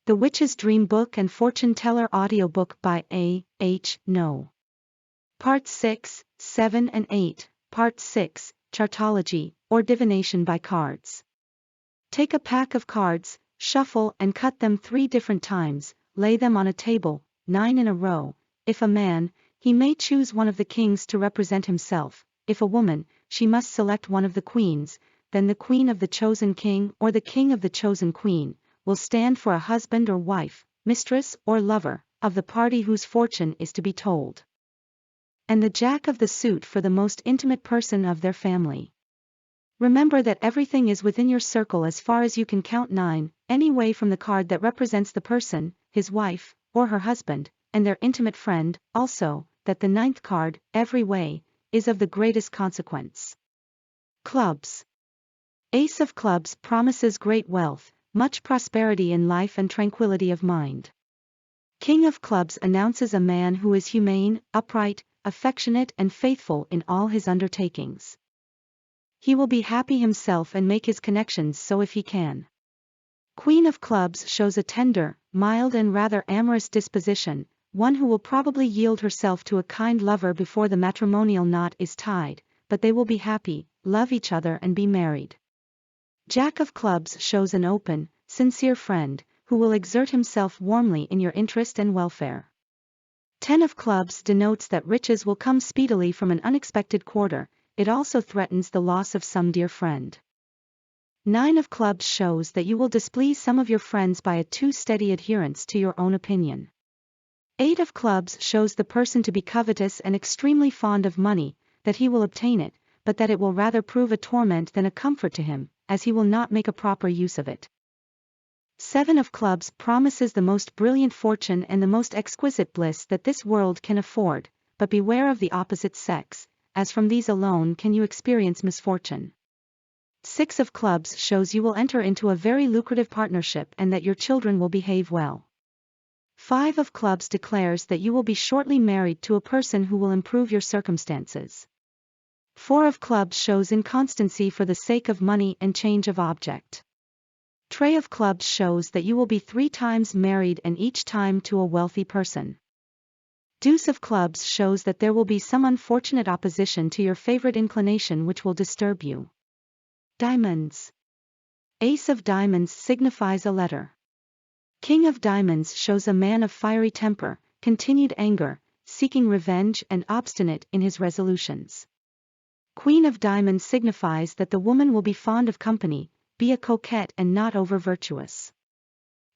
The Witch's Dream Book and Fortune Teller Audiobook by A. H. No. Parts 6, 7 and 8, Part 6, Chartology, or Divination by Cards. Take a pack of cards, shuffle and cut them 3 different times, lay them on a table, 9 in a row. If a man, he may choose one of the kings to represent himself. If a woman, she must select one of the queens, then the queen of the chosen king or the king of the chosen queen will stand for a husband or wife, mistress or lover, of the party whose fortune is to be told. And the jack of the suit for the most intimate person of their family. Remember that everything is within your circle as far as you can count 9, any way from the card that represents the person, his wife, or her husband, and their intimate friend, also, that the 9th card, every way, is of the greatest consequence. Clubs. Ace of Clubs promises great wealth, much prosperity in life and tranquility of mind. King of Clubs announces a man who is humane, upright, affectionate and faithful in all his undertakings. He will be happy himself and make his connections so if he can. Queen of Clubs shows a tender, mild and rather amorous disposition, one who will probably yield herself to a kind lover before the matrimonial knot is tied, but they will be happy, love each other and be married. Jack of Clubs shows an open, sincere friend, who will exert himself warmly in your interest and welfare. 10 of Clubs denotes that riches will come speedily from an unexpected quarter. It also threatens the loss of some dear friend. 9 of Clubs shows that you will displease some of your friends by a too steady adherence to your own opinion. 8 of Clubs shows the person to be covetous and extremely fond of money, that he will obtain it, but that it will rather prove a torment than a comfort to him, as he will not make a proper use of it. 7 of Clubs promises the most brilliant fortune and the most exquisite bliss that this world can afford, but beware of the opposite sex, as from these alone can you experience misfortune. 6 of Clubs shows you will enter into a very lucrative partnership and that your children will behave well. 5 of Clubs declares that you will be shortly married to a person who will improve your circumstances. 4 of Clubs shows inconstancy for the sake of money and change of object. Trey of Clubs shows that you will be 3 times married and each time to a wealthy person. Deuce of Clubs shows that there will be some unfortunate opposition to your favorite inclination which will disturb you. Diamonds. Ace of Diamonds signifies a letter. King of Diamonds shows a man of fiery temper, continued anger, seeking revenge and obstinate in his resolutions. Queen of Diamonds signifies that the woman will be fond of company, be a coquette and not over-virtuous.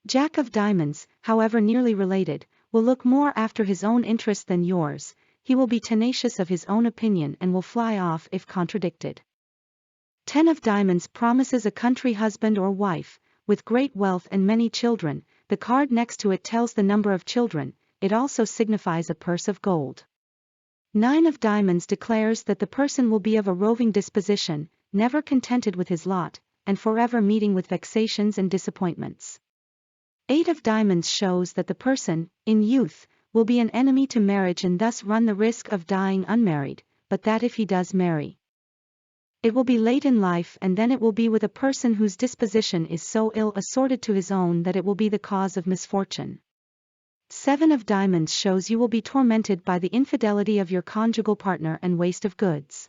Jack of Diamonds, however nearly related, will look more after his own interest than yours. He will be tenacious of his own opinion and will fly off if contradicted. 10 of Diamonds promises a country husband or wife, with great wealth and many children. The card next to it tells the number of children. It also signifies a purse of gold. 9 of Diamonds declares that the person will be of a roving disposition, never contented with his lot, and forever meeting with vexations and disappointments. 8 of Diamonds shows that the person, in youth, will be an enemy to marriage and thus run the risk of dying unmarried, but that if he does marry, it will be late in life and then it will be with a person whose disposition is so ill assorted to his own that it will be the cause of misfortune. 7 of Diamonds shows you will be tormented by the infidelity of your conjugal partner and waste of goods.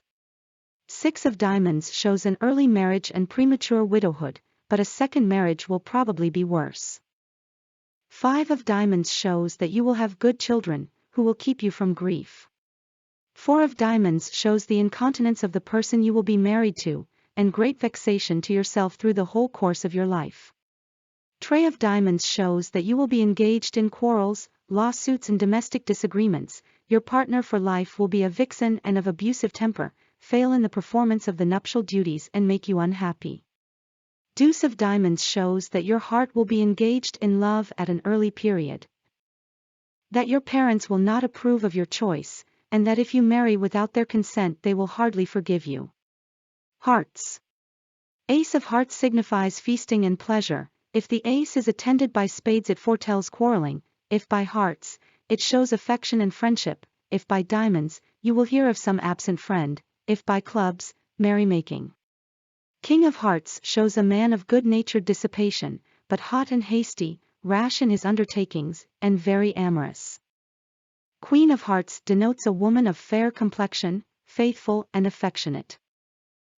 6 of Diamonds shows an early marriage and premature widowhood, but a second marriage will probably be worse. 5 of Diamonds shows that you will have good children, who will keep you from grief. 4 of Diamonds shows the incontinence of the person you will be married to, and great vexation to yourself through the whole course of your life. Trey of Diamonds shows that you will be engaged in quarrels, lawsuits and domestic disagreements. Your partner for life will be a vixen and of abusive temper, fail in the performance of the nuptial duties and make you unhappy. Deuce of Diamonds shows that your heart will be engaged in love at an early period, that your parents will not approve of your choice, and that if you marry without their consent they will hardly forgive you. Hearts. Ace of Hearts signifies feasting and pleasure. If the ace is attended by spades it foretells quarreling. If by hearts, it shows affection and friendship. If by diamonds, you will hear of some absent friend. If by clubs, merrymaking. King of Hearts shows a man of good-natured dissipation, but hot and hasty, rash in his undertakings, and very amorous. Queen of Hearts denotes a woman of fair complexion, faithful and affectionate.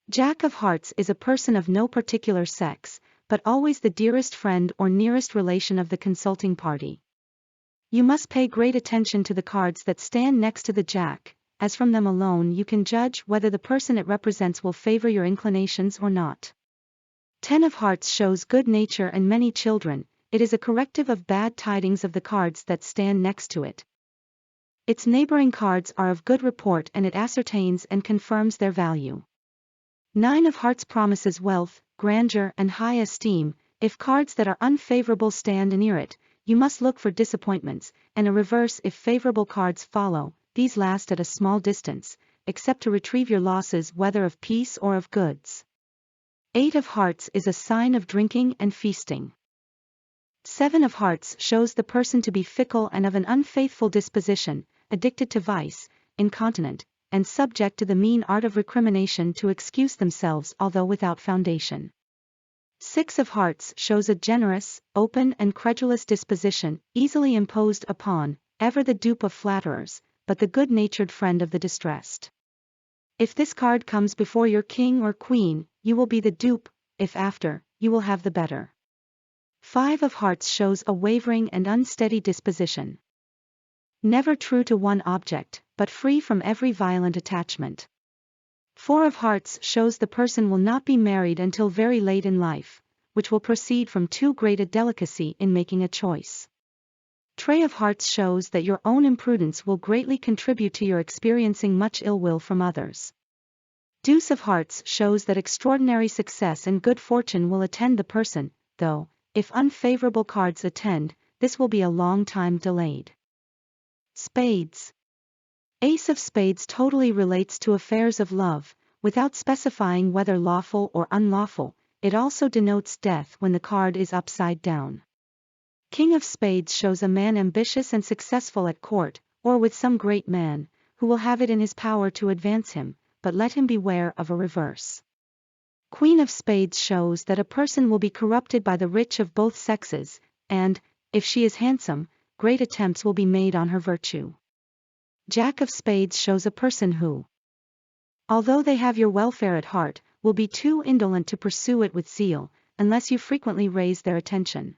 Jack of Hearts is a person of no particular sex, but always the dearest friend or nearest relation of the consulting party. You must pay great attention to the cards that stand next to the Jack, as from them alone you can judge whether the person it represents will favor your inclinations or not. 10 of Hearts shows good nature and many children. It is a corrective of bad tidings of the cards that stand next to it. Its neighboring cards are of good report and it ascertains and confirms their value. 9 of Hearts promises wealth, grandeur and high esteem. If cards that are unfavorable stand near it, you must look for disappointments, and a reverse if favorable cards follow. These last at a small distance, except to retrieve your losses whether of peace or of goods. 8 of Hearts is a sign of drinking and feasting. 7 of Hearts shows the person to be fickle and of an unfaithful disposition, addicted to vice, incontinent, and subject to the mean art of recrimination to excuse themselves although without foundation. 6 of Hearts shows a generous, open and credulous disposition, easily imposed upon, ever the dupe of flatterers, but the good-natured friend of the distressed. If this card comes before your king or queen, you will be the dupe, if after, you will have the better. 5 of Hearts shows a wavering and unsteady disposition. Never true to one object, but free from every violent attachment. 4 of Hearts shows the person will not be married until very late in life, which will proceed from too great a delicacy in making a choice. Trey of Hearts shows that your own imprudence will greatly contribute to your experiencing much ill will from others. Deuce of Hearts shows that extraordinary success and good fortune will attend the person, though, if unfavorable cards attend, this will be a long time delayed. Spades. Ace of Spades totally relates to affairs of love, without specifying whether lawful or unlawful. It also denotes death when the card is upside down. King of Spades shows a man ambitious and successful at court, or with some great man, who will have it in his power to advance him, but let him beware of a reverse. Queen of Spades shows that a person will be corrupted by the rich of both sexes, and, if she is handsome, great attempts will be made on her virtue. Jack of Spades shows a person who, although they have your welfare at heart, will be too indolent to pursue it with zeal, unless you frequently raise their attention.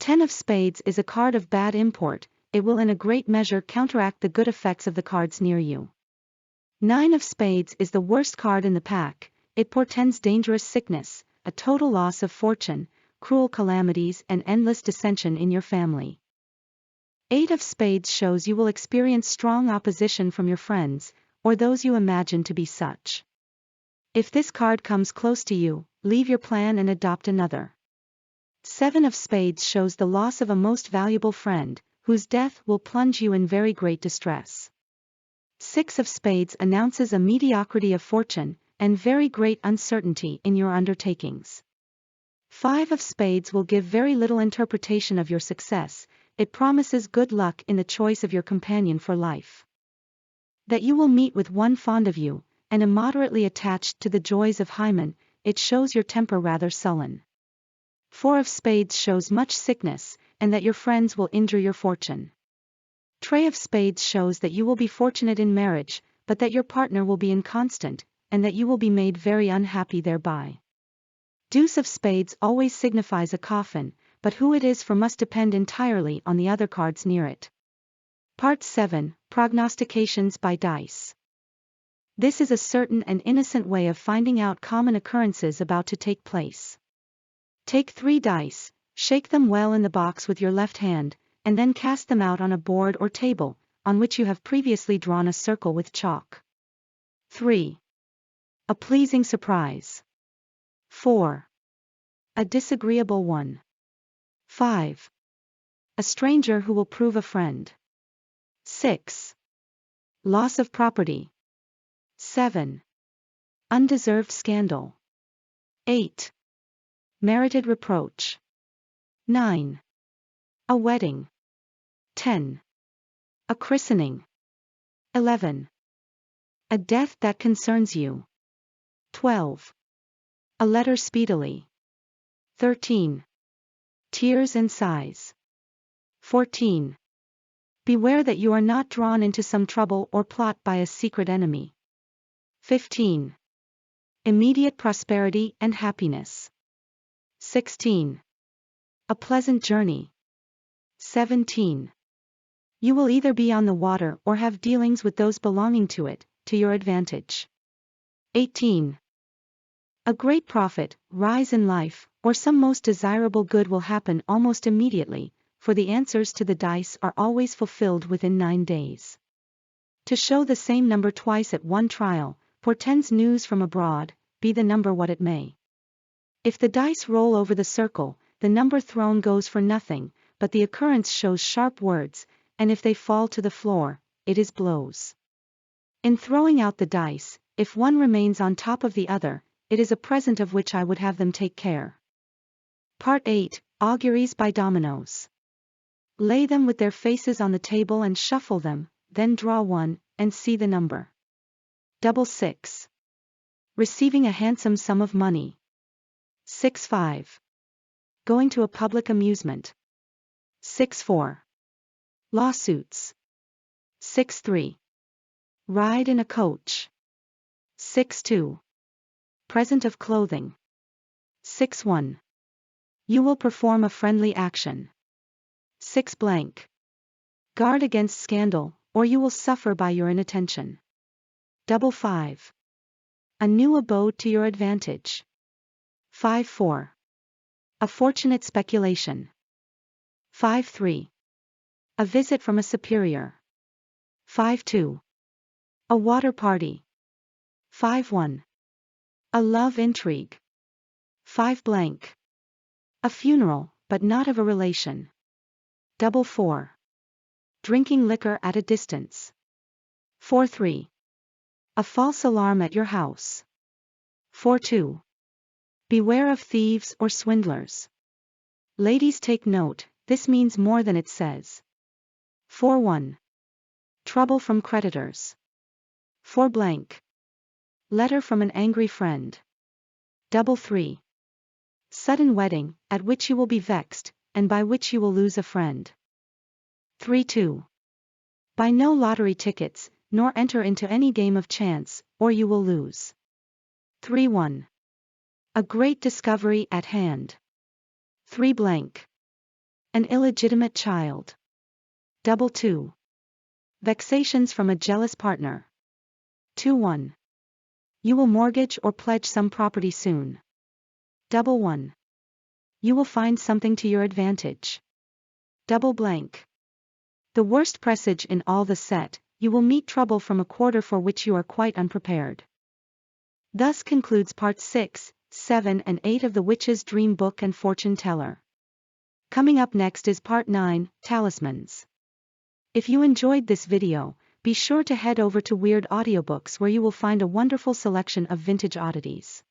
10 of Spades is a card of bad import. It will in a great measure counteract the good effects of the cards near you. 9 of Spades is the worst card in the pack. It portends dangerous sickness, a total loss of fortune, cruel calamities and endless dissension in your family. 8 of Spades shows you will experience strong opposition from your friends, or those you imagine to be such. If this card comes close to you, leave your plan and adopt another. 7 of Spades shows the loss of a most valuable friend, whose death will plunge you in very great distress. 6 of Spades announces a mediocrity of fortune, and very great uncertainty in your undertakings. 5 of Spades will give very little interpretation of your success. It promises good luck in the choice of your companion for life. That you will meet with one fond of you, and immoderately attached to the joys of Hymen. It shows your temper rather sullen. 4 of Spades shows much sickness, and that your friends will injure your fortune. Trey of Spades shows that you will be fortunate in marriage, but that your partner will be inconstant, and that you will be made very unhappy thereby. Deuce of Spades always signifies a coffin, but who it is for must depend entirely on the other cards near it. Part 7, Prognostications by Dice. This is a certain and innocent way of finding out common occurrences about to take place. Take 3 dice, shake them well in the box with your left hand, and then cast them out on a board or table, on which you have previously drawn a circle with chalk. 3. A pleasing surprise. 4. A disagreeable one. 5. A stranger who will prove a friend. 6. Loss of property. 7. Undeserved scandal. 8. Merited reproach. 9. A wedding. 10. A christening. 11. A death that concerns you. 12. A letter speedily. 13. Tears and sighs. 14. Beware that you are not drawn into some trouble or plot by a secret enemy. 15. Immediate prosperity and happiness. 16. A pleasant journey. 17. You will either be on the water or have dealings with those belonging to it, to your advantage. 18. A great profit, rise in life, or some most desirable good will happen almost immediately, for the answers to the dice are always fulfilled within 9 days. To show the same number twice at one trial, portends news from abroad, be the number what it may. If the dice roll over the circle, the number thrown goes for nothing, but the occurrence shows sharp words, and if they fall to the floor, it is blows. In throwing out the dice, if one remains on top of the other, it is a present of which I would have them take care. Part 8, Auguries by Dominoes. Lay them with their faces on the table and shuffle them, then draw one, and see the number. 6. Receiving a handsome sum of money. 6-5. Going to a public amusement. 6-4. Lawsuits. 6-3. Ride in a coach. 6-2. Present of clothing. 6-1. You will perform a friendly action. 6 blank. Guard against scandal, or you will suffer by your inattention. 5-5. A new abode to your advantage. 5-4. A fortunate speculation. 5-3. A visit from a superior. 5-2. A water party. 5-1. A love intrigue. 5 blank. A funeral, but not of a relation. 4-4. Drinking liquor at a distance. 4-3. A false alarm at your house. 4-2. Beware of thieves or swindlers. Ladies, take note, this means more than it says. 4-1. Trouble from creditors. 4 blank. Letter from an angry friend. 3-3. Sudden wedding, at which you will be vexed, and by which you will lose a friend. 3-2. Buy no lottery tickets, nor enter into any game of chance, or you will lose. 3-1. A great discovery at hand. 3 blank. An illegitimate child. 2-2. Vexations from a jealous partner. 2-1. You will mortgage or pledge some property soon. 1-1. You will find something to your advantage. Blank. The worst presage in all the set, you will meet trouble from a quarter for which you are quite unprepared. Thus concludes Part 6, 7 and 8 of the Witch's Dream Book and Fortune Teller. Coming up next is Part 9, Talismans. If you enjoyed this video, be sure to head over to Weird Audiobooks where you will find a wonderful selection of vintage oddities.